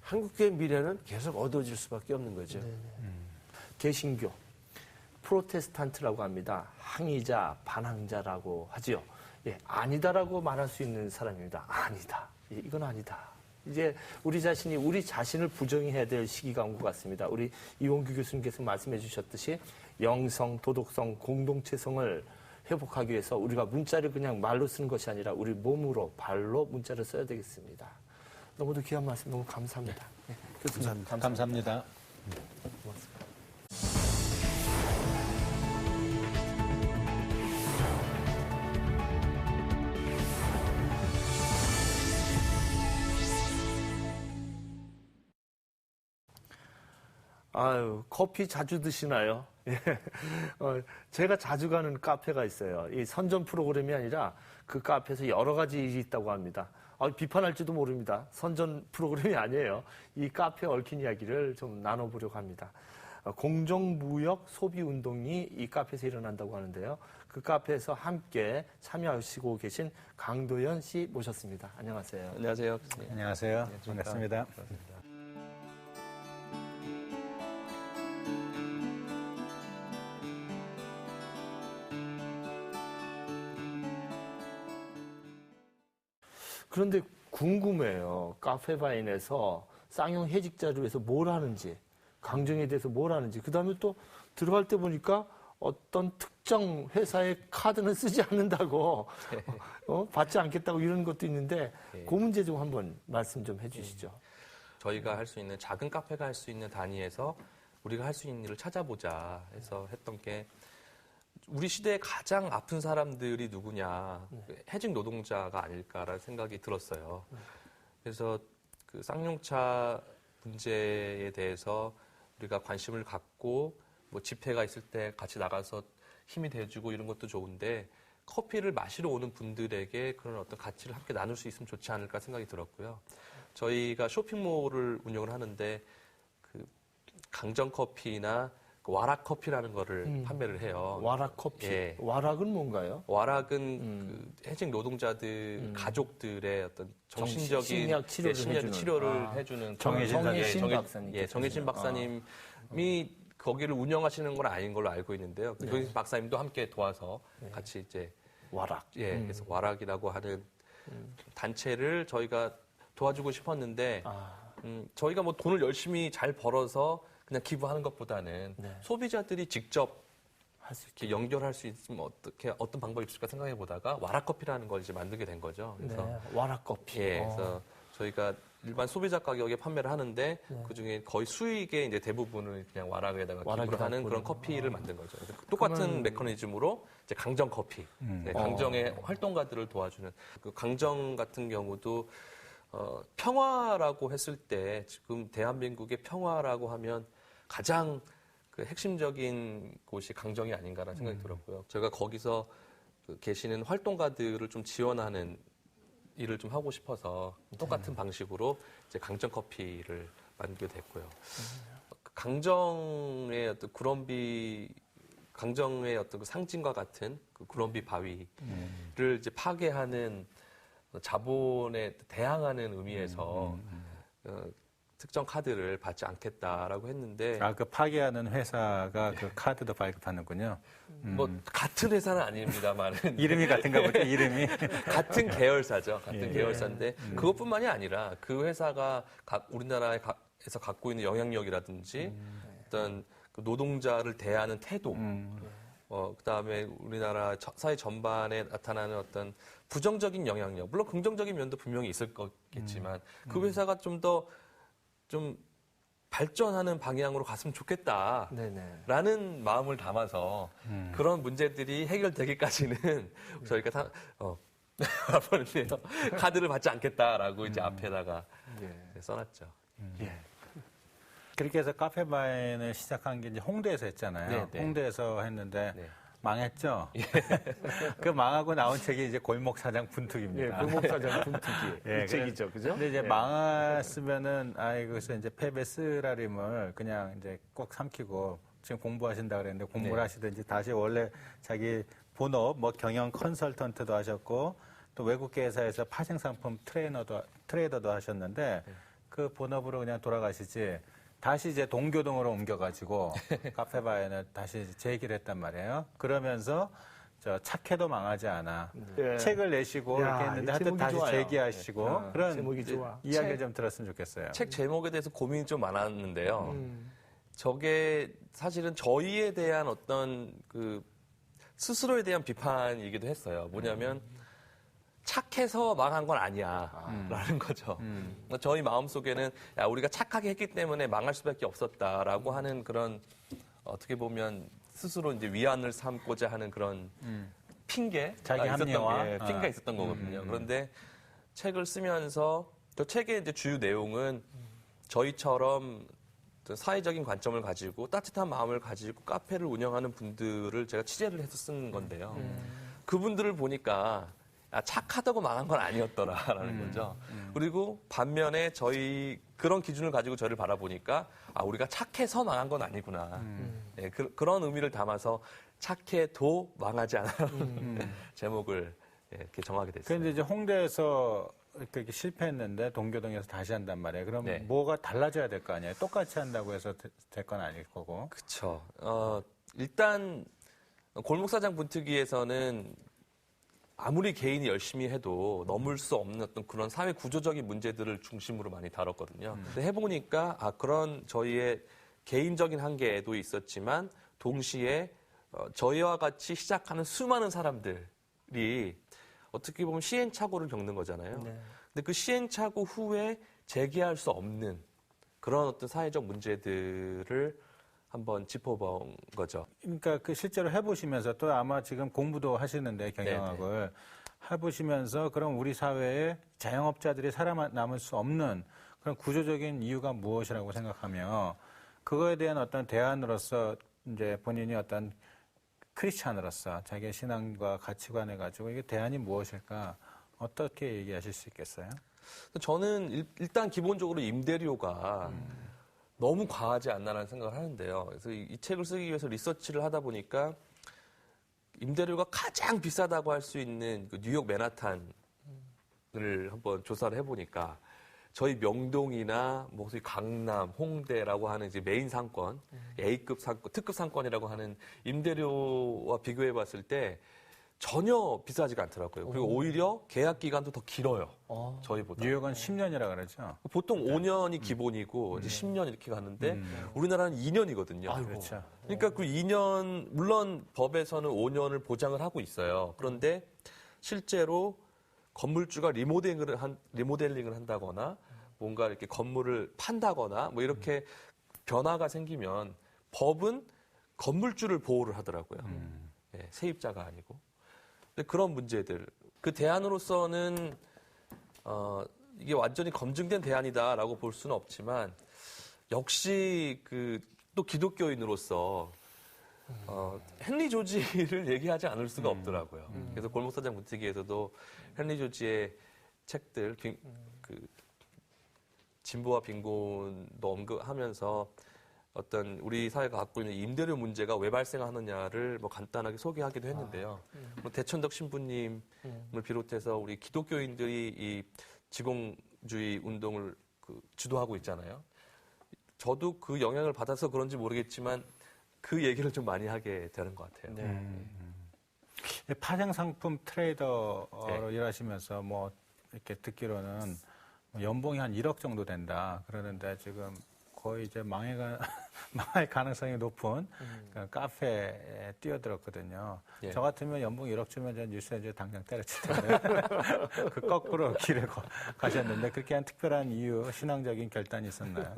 한국 교회 미래는 계속 어두워질 수밖에 없는 거죠. 개신교, 프로테스탄트라고 합니다. 항의자, 반항자라고 하지요. 예, 아니다라고 말할 수 있는 사람입니다. 아니다. 예, 이건 아니다. 이제 우리 자신이 우리 자신을 부정해야 될 시기가 온 것 같습니다. 우리 이원규 교수님께서 말씀해 주셨듯이 영성, 도덕성, 공동체성을 회복하기 위해서 우리가 문자를 그냥 말로 쓰는 것이 아니라 우리 몸으로, 발로 문자를 써야 되겠습니다. 너무도 귀한 말씀 너무 감사합니다. 네, 교수님 감사합니다. 고맙습니다. 아유, 커피 자주 드시나요? 예. 제가 자주 가는 카페가 있어요. 이 선전 프로그램이 아니라 그 카페에서 여러 가지 일이 있다고 합니다. 비판할지도 모릅니다. 선전 프로그램이 아니에요. 이 카페에 얽힌 이야기를 좀 나눠보려고 합니다. 공정무역 소비운동이 이 카페에서 일어난다고 하는데요. 그 카페에서 함께 참여하시고 계신 강도연 씨 모셨습니다. 안녕하세요. 안녕하세요. 안녕하세요. 반갑습니다. 그런데 궁금해요. 카페바인에서 쌍용 해직자를 위해서 뭘 하는지, 강정에 대해서 뭘 하는지. 그 다음에 또 들어갈 때 보니까 어떤 특정 회사의 카드는 쓰지 않는다고, 받지 않겠다고 이런 것도 있는데, 그 문제 좀 한번 말씀 좀 해주시죠. 저희가 할 수 있는 작은 카페가 할 수 있는 단위에서 우리가 할 수 있는 일을 찾아보자 해서 했던 게 우리 시대에 가장 아픈 사람들이 누구냐, 해직 노동자가 아닐까라는 생각이 들었어요. 그래서 그 쌍용차 문제에 대해서 우리가 관심을 갖고 뭐 집회가 있을 때 같이 나가서 힘이 돼주고 이런 것도 좋은데 커피를 마시러 오는 분들에게 그런 어떤 가치를 함께 나눌 수 있으면 좋지 않을까 생각이 들었고요. 저희가 쇼핑몰을 운영을 하는데 그 강정커피나 와락 커피라는 거를 판매를 해요. 와락 커피. 예. 와락은 뭔가요? 와락은 그 해직 노동자들 가족들의 어떤 정신적인 심리학 치료를 해주는. 치료를 해주는 정혜신 박사님. 예, 정혜신 박사님이 거기를 운영하시는 건 아닌 걸로 알고 있는데요. 정혜신 박사님도 함께 도와서 같이 이제 와락. 예, 그래서 와락이라고 하는 단체를 저희가 도와주고 싶었는데 저희가 뭐 돈을 열심히 잘 벌어서 그냥 기부하는 것보다는 소비자들이 직접 할 수 이렇게 연결할 수 있으면 어떤 방법이 있을까 생각해 보다가 와락커피라는 걸 이제 만들게 된 거죠. 그래서 와락 커피. 예, 그래서 저희가 일반 소비자 가격에 판매를 하는데 그 중에 거의 수익의 이제 대부분을 그냥 와락에다가 기부를 하는 그런 커피를 만든 거죠. 그래서 똑같은 메커니즘으로 이제 강정 커피, 강정의 활동가들을 도와주는 그 강정 같은 경우도 평화라고 했을 때 지금 대한민국의 평화라고 하면 가장 그 핵심적인 곳이 강정이 아닌가라는 생각이 들었고요. 제가 거기서 계시는 활동가들을 좀 지원하는 일을 좀 하고 싶어서 똑같은 방식으로 이제 강정 커피를 만들게 됐고요. 강정의 어떤 강정의 어떤 그 상징과 같은 그 구럼비 바위를 이제 파괴하는 자본에 대항하는 의미에서 특정 카드를 받지 않겠다라고 했는데 그 파괴하는 회사가 그 카드도 발급하는군요. 뭐 같은 회사는 아닙니다만 이름이 같은가 보죠. 이름이 같은 계열사죠. 같은 예. 계열사인데 그것뿐만이 아니라 그 회사가 우리나라에서 갖고 있는 영향력이라든지 어떤 그 노동자를 대하는 태도, 그다음에 우리나라 사회 전반에 나타나는 어떤 부정적인 영향력, 물론 긍정적인 면도 분명히 있을 거겠지만 그 회사가 좀 더 좀 발전하는 방향으로 갔으면 좋겠다라는 마음을 담아서 그런 문제들이 해결되기까지는 저희가 앞으로는요 카드를 받지 않겠다라고 이제 앞에다가 써놨죠. 그렇게 해서 카페바인을 시작한 게 이제 홍대에서 했잖아요. 네. 홍대에서 했는데 네. 망했죠. 그 망하고 나온 책이 이제 골목사장 분투기입니다. 골목사장 분투기. 이 책이죠, 그죠? 근데 이제 망했으면은 그래서 이제 패배 쓰라림을 그냥 이제 꼭 삼키고 지금 공부하신다 그랬는데 공부를 하시든지 다시 원래 자기 본업 뭐 경영 컨설턴트도 하셨고 또 외국계 회사에서 파생 상품 트레이더도 하셨는데 그 본업으로 그냥 돌아가시지. 다시 이제 동교동으로 옮겨가지고 카페바인을 다시 재기를 했단 말이에요. 그러면서 착해도 망하지 않아. 책을 내시고 이렇게 했는데 하여튼 다시 좋아요. 재기하시고 그런 제목이 좋아. 이야기를 좀 들었으면 좋겠어요. 책 제목에 대해서 고민이 좀 많았는데요. 저게 사실은 저희에 대한 어떤 그 스스로에 대한 비판이기도 했어요. 뭐냐면 착해서 망한 건 아니야 라는 거죠. 저희 마음속에는 우리가 착하게 했기 때문에 망할 수밖에 없었다라고 하는 그런 어떻게 보면 스스로 이제 위안을 삼고자 하는 그런 핑계가 자기 합리화? 핑계가 있었던 거거든요. 그런데 책을 쓰면서 저 책의 이제 주요 내용은 저희처럼 사회적인 관점을 가지고 따뜻한 마음을 가지고 카페를 운영하는 분들을 제가 취재를 해서 쓴 건데요. 그분들을 보니까 착하다고 망한 건 아니었더라라는 거죠. 그리고 반면에 저희 그런 기준을 가지고 저를 바라보니까 우리가 착해서 망한 건 아니구나. 네, 그런 의미를 담아서 착해도 망하지 않아 제목을 이렇게 정하게 됐어요. 그런데 이제 홍대에서 이렇게 실패했는데 동교동에서 다시 한단 말이에요. 그럼 네. 뭐가 달라져야 될 거 아니에요? 똑같이 한다고 해서 될 건 아닐 거고. 그렇죠. 일단 골목사장 분투기에서는 아무리 개인이 열심히 해도 넘을 수 없는 어떤 그런 사회 구조적인 문제들을 중심으로 많이 다뤘거든요. 근데 해보니까 그런 저희의 개인적인 한계도 있었지만 동시에 저희와 같이 시작하는 수많은 사람들이 어떻게 보면 시행착오를 겪는 거잖아요. 근데 그 시행착오 후에 재개할 수 없는 그런 어떤 사회적 문제들을 한번 짚어본 거죠. 그러니까 그 실제로 해보시면서 또 아마 지금 공부도 하시는데 경영학을 해보시면서 그럼 우리 사회에 자영업자들이 살아남을 수 없는 그런 구조적인 이유가 무엇이라고 생각하며 그거에 대한 어떤 대안으로서 이제 본인이 어떤 크리스찬으로서 자기의 신앙과 가치관을 가지고 이게 대안이 무엇일까 어떻게 얘기하실 수 있겠어요? 저는 일단 기본적으로 임대료가 너무 과하지 않나라는 생각을 하는데요. 그래서 이 책을 쓰기 위해서 리서치를 하다 보니까 임대료가 가장 비싸다고 할 수 있는 그 뉴욕 맨하탄을 한번 조사를 해보니까 저희 명동이나 뭐 소위 강남, 홍대라고 하는 이제 메인 상권, A급 상권, 특급 상권이라고 하는 임대료와 비교해봤을 때 전혀 비싸지가 않더라고요. 그리고 오히려 계약 기간도 더 길어요. 저희보다. 뉴욕은 10년이라 그러죠. 보통 5년이 기본이고 이제 10년 이렇게 가는데 우리나라는 2년이거든요. 그렇죠. 그러니까 그 2년 물론 법에서는 5년을 보장을 하고 있어요. 그런데 실제로 건물주가 리모델링을 한다거나 뭔가 이렇게 건물을 판다거나 뭐 이렇게 변화가 생기면 법은 건물주를 보호를 하더라고요. 네, 세입자가 아니고. 근데 그런 문제들 그 대안으로서는 이게 완전히 검증된 대안이다라고 볼 수는 없지만 역시 또 기독교인으로서 헨리 조지를 얘기하지 않을 수가 없더라고요. 그래서 골목사장 문티기에서도 헨리 조지의 책들, 진보와 빈곤도 언급하면서 어떤 우리 사회가 갖고 있는 임대료 문제가 왜 발생하느냐를 뭐 간단하게 소개하기도 했는데요. 뭐 대천덕 신부님을 비롯해서 우리 기독교인들이 이 지공주의 운동을 주도하고 있잖아요. 저도 그 영향을 받아서 그런지 모르겠지만 그 얘기를 좀 많이 하게 되는 것 같아요. 파생 상품 트레이더로 네. 일하시면서 뭐 이렇게 듣기로는 연봉이 한 1억 정도 된다 그러는데 지금 거의 이제 망할 가능성이 높은 그 카페에 뛰어들었거든요. 예. 저 같으면 연봉 1억 주면 전 뉴스에 당장 때려칠 텐데 그 거꾸로 길을 가셨는데 그렇게 한 특별한 이유, 신앙적인 결단이 있었나요?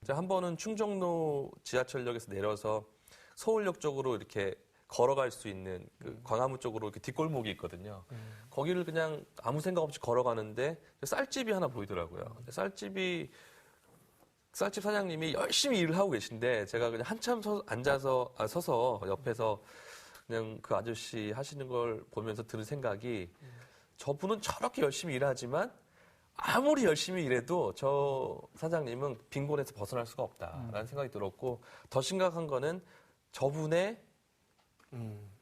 한 번은 충정로 지하철역에서 내려서 서울역 쪽으로 이렇게 걸어갈 수 있는 광화문 쪽으로 이렇게 뒷골목이 있거든요. 거기를 그냥 아무 생각 없이 걸어가는데 쌀집이 하나 보이더라고요. 쌀집 사장님이 열심히 일을 하고 계신데 제가 그냥 한참 서서 옆에서 그냥 그 아저씨 하시는 걸 보면서 드는 생각이 저분은 저렇게 열심히 일하지만 아무리 열심히 일해도 저 사장님은 빈곤에서 벗어날 수가 없다라는 생각이 들었고 더 심각한 거는 저분의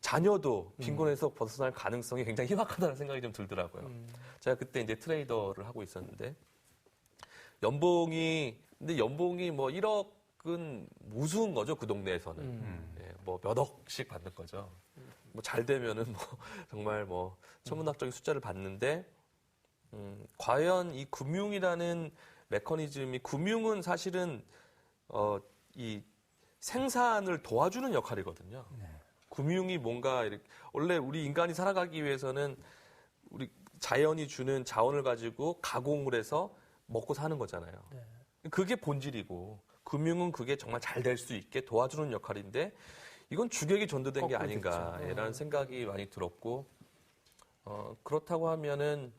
자녀도 빈곤에서 벗어날 가능성이 굉장히 희박하다는 생각이 좀 들더라고요. 제가 그때 이제 트레이더를 하고 있었는데 연봉이 뭐 1억은 우스운 거죠, 그 동네에서는. 예, 뭐 몇 억씩 받는 거죠. 뭐 잘 되면은 뭐 정말 뭐 천문학적인 숫자를 받는데 과연 이 금융이라는 메커니즘이 금융은 사실은 이 생산을 도와주는 역할이거든요. 금융이 뭔가 이렇게 원래 우리 인간이 살아가기 위해서는 우리 자연이 주는 자원을 가지고 가공을 해서 먹고 사는 거잖아요. 그게 본질이고 금융은 그게 정말 잘 될 수 있게 도와주는 역할인데 이건 주객이 전도된 게 아닌가라는 생각이 많이 들었고 그렇다고 하면은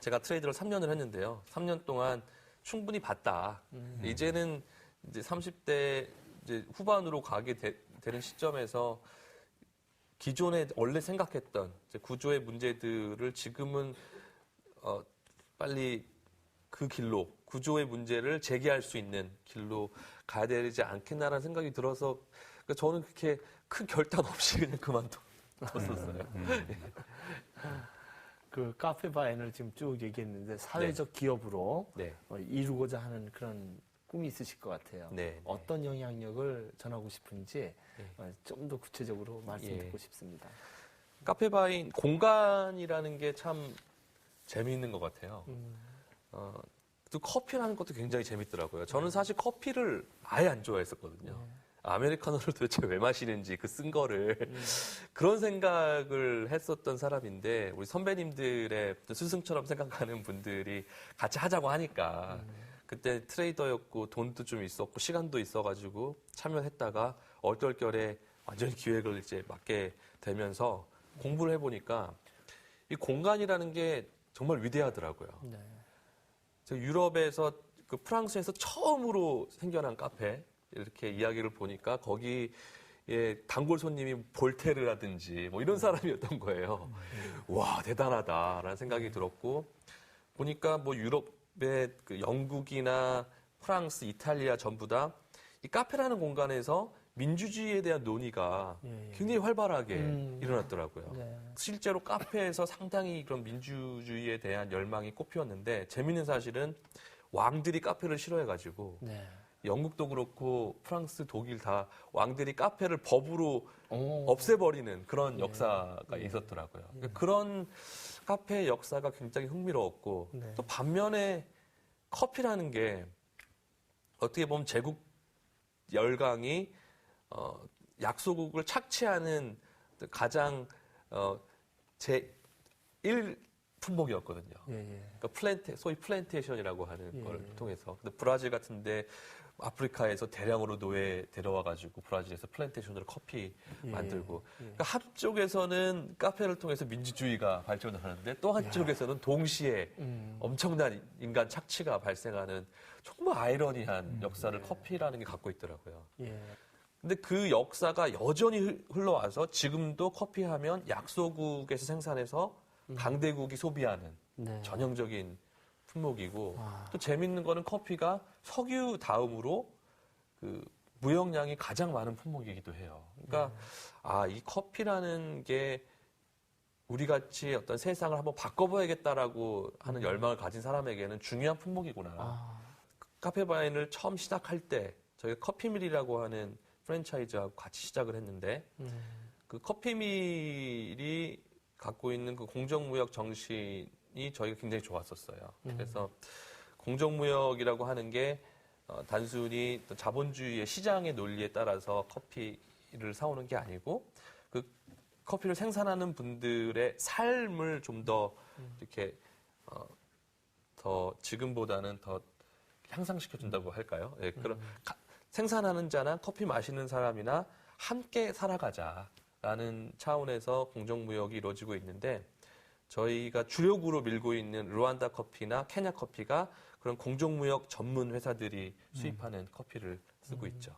제가 트레이드를 3년을 했는데요. 3년 동안 충분히 봤다. 이제는 이제 30대 이제 후반으로 가게 되는 시점에서 기존에 원래 생각했던 이제 구조의 문제들을 지금은 빨리 그 길로 구조의 문제를 제기할 수 있는 길로 가야 되지 않겠나라는 생각이 들어서 그러니까 저는 그렇게 큰 결단 없이 그냥 그만뒀었어요. 그 카페바인을 지금 쭉 얘기했는데 사회적 기업으로 네. 이루고자 하는 그런 꿈이 있으실 것 같아요. 네. 어떤 영향력을 전하고 싶은지 좀 더 구체적으로 말씀 듣고 싶습니다. 카페바인 공간이라는 게 참 재미있는 것 같아요. 또 커피라는 것도 굉장히 재밌더라고요. 저는 사실 커피를 아예 안 좋아했었거든요. 아메리카노를 도대체 왜 마시는지 그 쓴 거를 그런 생각을 했었던 사람인데 우리 선배님들의 스승처럼 생각하는 분들이 같이 하자고 하니까 그때 트레이더였고 돈도 좀 있었고 시간도 있어가지고 참여했다가 얼떨결에 완전히 기획을 이제 맡게 되면서 공부를 해보니까 이 공간이라는 게 정말 위대하더라고요. 유럽에서 그 프랑스에서 처음으로 생겨난 카페 이렇게 이야기를 보니까 거기에 단골 손님이 볼테르라든지 뭐 이런 사람이었던 거예요. 와 대단하다라는 생각이 들었고 보니까 뭐 유럽의 그 영국이나 프랑스, 이탈리아 전부 다 이 카페라는 공간에서 민주주의에 대한 논의가 굉장히 활발하게 일어났더라고요. 실제로 카페에서 상당히 그런 민주주의에 대한 열망이 꽃피웠는데 재밌는 사실은 왕들이 카페를 싫어해가지고 영국도 그렇고 프랑스, 독일 다 왕들이 카페를 법으로 없애버리는 그런 역사가 있었더라고요. 그런 카페의 역사가 굉장히 흥미로웠고 또 반면에 커피라는 게 어떻게 보면 제국 열강이 약소국을 착취하는 가장 제1 품목이었거든요. 그러니까 소위 플랜테이션이라고 하는 걸 통해서. 근데 브라질 같은데 아프리카에서 대량으로 노예 데려와가지고 브라질에서 플랜테이션으로 커피 만들고 그러니까 한쪽에서는 카페를 통해서 민주주의가 발전을 하는데 또 한쪽에서는 동시에 엄청난 인간 착취가 발생하는 정말 아이러니한 역사를 커피라는 게 갖고 있더라고요. 근데 그 역사가 여전히 흘러와서 지금도 커피하면 약소국에서 생산해서 강대국이 소비하는 전형적인 품목이고 또 재밌는 거는 커피가 석유 다음으로 그 무역량이 가장 많은 품목이기도 해요. 그러니까 이 커피라는 게 우리 같이 어떤 세상을 한번 바꿔봐야겠다라고 하는 열망을 가진 사람에게는 중요한 품목이구나. 카페바인을 처음 시작할 때 저희가 커피밀이라고 하는 프랜차이즈하고 같이 시작을 했는데 그 커피밀이 갖고 있는 그 공정무역 정신이 저희가 굉장히 좋았었어요. 그래서 공정무역이라고 하는 게 단순히 자본주의의 시장의 논리에 따라서 커피를 사오는 게 아니고 그 커피를 생산하는 분들의 삶을 좀 더 이렇게 더 지금보다는 더 향상시켜준다고 할까요? 예, 그럼 생산하는 자나 커피 마시는 사람이나 함께 살아가자라는 차원에서 공정무역이 이루어지고 있는데 저희가 주력으로 밀고 있는 루안다 커피나 케냐 커피가 그런 공정무역 전문 회사들이 수입하는 커피를 쓰고 있죠.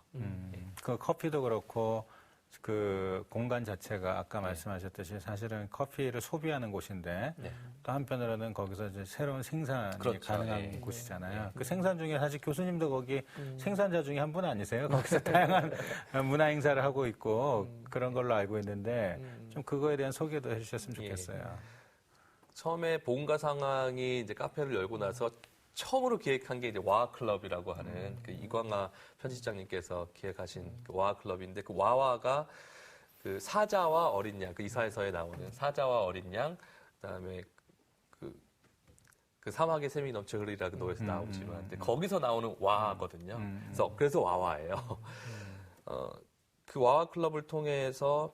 그 커피도 그렇고 그 공간 자체가 아까 말씀하셨듯이 사실은 커피를 소비하는 곳인데 또 한편으로는 거기서 이제 새로운 생산이 가능한 곳이잖아요. 그 생산 중에 사실 교수님도 거기 생산자 중에 한 분 아니세요? 거기서 다양한 문화 행사를 하고 있고 그런 걸로 알고 있는데 좀 그거에 대한 소개도 해주셨으면 좋겠어요. 처음에 보험가 상황이 이제 카페를 열고 나서 처음으로 기획한 게 이제 와클럽이라고 하는 그 이광하 편집장님께서 기획하신 그 와클럽인데 그 와와가 그 사자와 어린 양, 그 이사에서에 나오는 사자와 어린 양, 그다음에 그 사막의 샘이 넘쳐 흐르리라 그 노래에서 나오지만 근데 거기서 나오는 와거든요. 그래서 와와예요. 그 와와 클럽을 통해서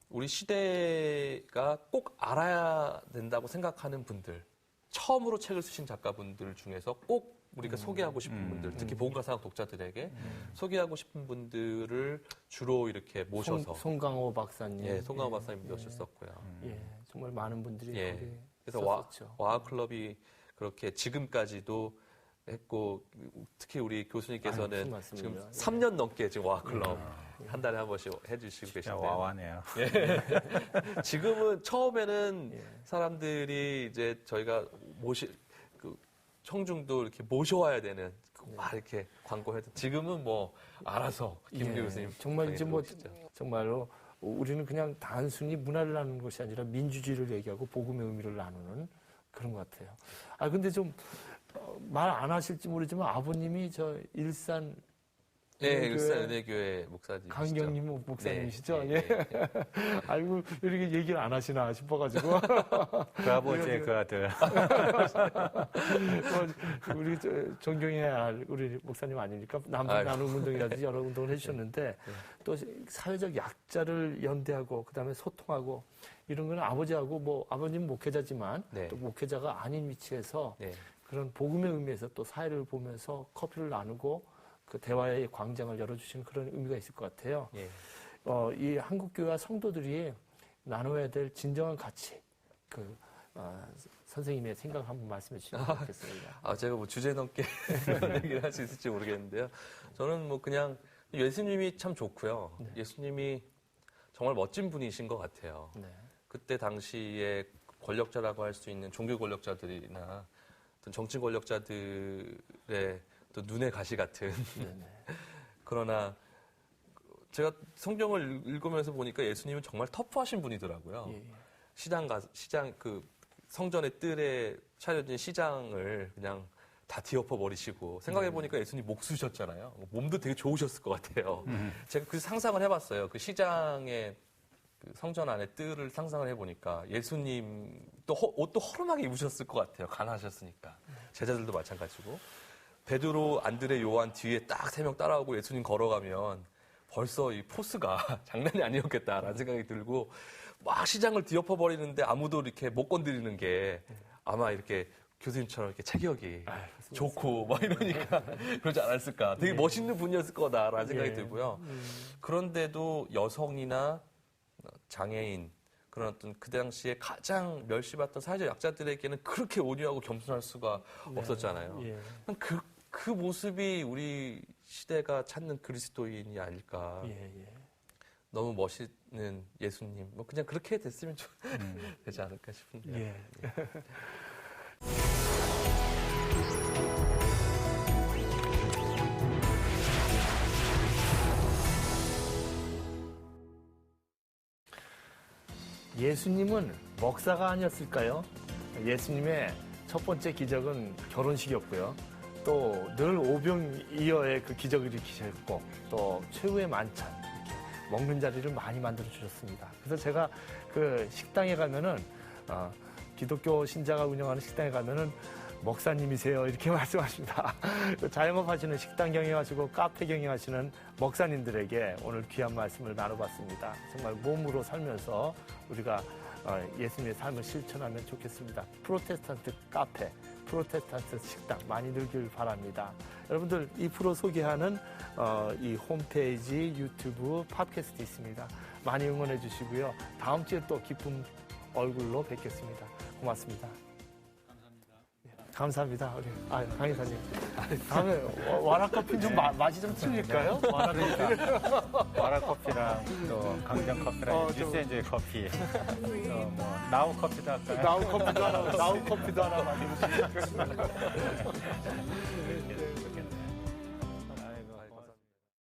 우리 시대가 꼭 알아야 된다고 생각하는 분들, 처음으로 책을 쓰신 작가분들 중에서 꼭 우리가 소개하고 싶은 분들, 특히 보험가상 독자들에게 소개하고 싶은 분들을 주로 이렇게 모셔서 송강호 박사님, 예, 송강호 박사님 모셨었고요. 예, 정말 많은 분들이 거기 그래서 썼었죠. 와하 클럽이 그렇게 지금까지도 했고 특히 우리 교수님께서는 무슨 지금 말씀이에요? 3년 넘게 지금 와하 클럽 한 달에 한 번씩 해주시고 계신데요. 와와네요. 지금은 처음에는 사람들이 이제 저희가 그 청중도 이렇게 모셔와야 되는 막 이렇게 광고해도 지금은 뭐 알아서 김규 교수님 정말 이제 뭐 들어오시죠. 정말로 우리는 그냥 단순히 문화를 나누는 것이 아니라 민주주의를 얘기하고 복음의 의미를 나누는 그런 것 같아요. 근데 좀 말 안 하실지 모르지만 아버님이 저 일산 일산 은혜교회 목사님 강경님 목사님이시죠? 네, 예. 아이고 이렇게 얘기를 안 하시나 싶어가지고 그 아버지의 그 아들. 우리 존경해야 할 우리 목사님 아닙니까? 남북 나눔 운동이라든지 여러 운동을 해주셨는데 또 사회적 약자를 연대하고 그다음에 소통하고 이런 거는 아버지하고 뭐 아버님 목회자지만 또 목회자가 아닌 위치에서 그런 복음의 의미에서 또 사회를 보면서 커피를 나누고 그 대화의 광장을 열어주시는 그런 의미가 있을 것 같아요. 이 한국교회와 성도들이 나눠야 될 진정한 가치, 선생님의 생각 한번 말씀해 주시면 좋겠습니다. 제가 뭐 주제 넘게 얘기를 할 수 있을지 모르겠는데요. 저는 뭐 그냥 예수님이 참 좋고요. 예수님이 정말 멋진 분이신 것 같아요. 그때 당시에 권력자라고 할 수 있는 종교 권력자들이나 어떤 정치 권력자들의 또 눈의 가시 같은 그러나 제가 성경을 읽으면서 보니까 예수님은 정말 터프하신 분이더라고요. 시장 그 성전의 뜰에 차려진 시장을 그냥 다 뒤엎어 버리시고 생각해 보니까 예수님 목수셨잖아요. 몸도 되게 좋으셨을 것 같아요. 제가 그 상상을 해봤어요. 그 시장의 그 성전 안에 뜰을 상상을 해보니까 예수님 또 옷도 허름하게 입으셨을 것 같아요. 가난하셨으니까. 제자들도 마찬가지고. 베드로, 안드레, 요한 뒤에 딱 3명 따라오고 예수님 걸어가면 벌써 이 포스가 장난이 아니었겠다라는 생각이 들고 막 시장을 뒤엎어 버리는데 아무도 이렇게 못 건드리는 게 아마 이렇게 교수님처럼 이렇게 체격이 좋고 막 이러니까 그러지 않았을까. 되게 멋있는 분이었을 거다라는 생각이 들고요. 그런데도 여성이나 장애인 그런 어떤 그 당시에 가장 멸시받던 사회적 약자들에게는 그렇게 온유하고 겸손할 수가 없었잖아요. 그 모습이 우리 시대가 찾는 그리스도인이 아닐까. 너무 멋있는 예수님. 뭐 그냥 그렇게 됐으면 좀 되지 않을까 싶은데요. 예수님은 먹사가 아니었을까요? 예수님의 첫 번째 기적은 결혼식이었고요. 또 늘 오병이어의 그 기적을 일으키셨고 또 최후의 만찬 이렇게 먹는 자리를 많이 만들어 주셨습니다. 그래서 제가 그 식당에 가면은 기독교 신자가 운영하는 식당에 가면은 목사님이세요 이렇게 말씀하십니다. 자영업 하시는 식당 경영하시고 카페 경영하시는 목사님들에게 오늘 귀한 말씀을 나눠봤습니다. 정말 몸으로 살면서 우리가 예수님의 삶을 실천하면 좋겠습니다. 프로테스탄트 카페, 프로테스탄트 식당 많이 늘길 바랍니다. 여러분들 이 프로 소개하는 이 홈페이지, 유튜브, 팟캐스트 있습니다. 많이 응원해 주시고요. 다음 주에 또 기쁜 얼굴로 뵙겠습니다. 고맙습니다. 감사합니다. 우리 강 이사님. 다음에 와라커피 좀 맛이 좀 틀릴까요? 와라커피랑 또 강정커피랑 뉴스엔조이 커피, 또 뭐 나우커피도 할까요? 나우커피도 하나 많이 드시겠습니다.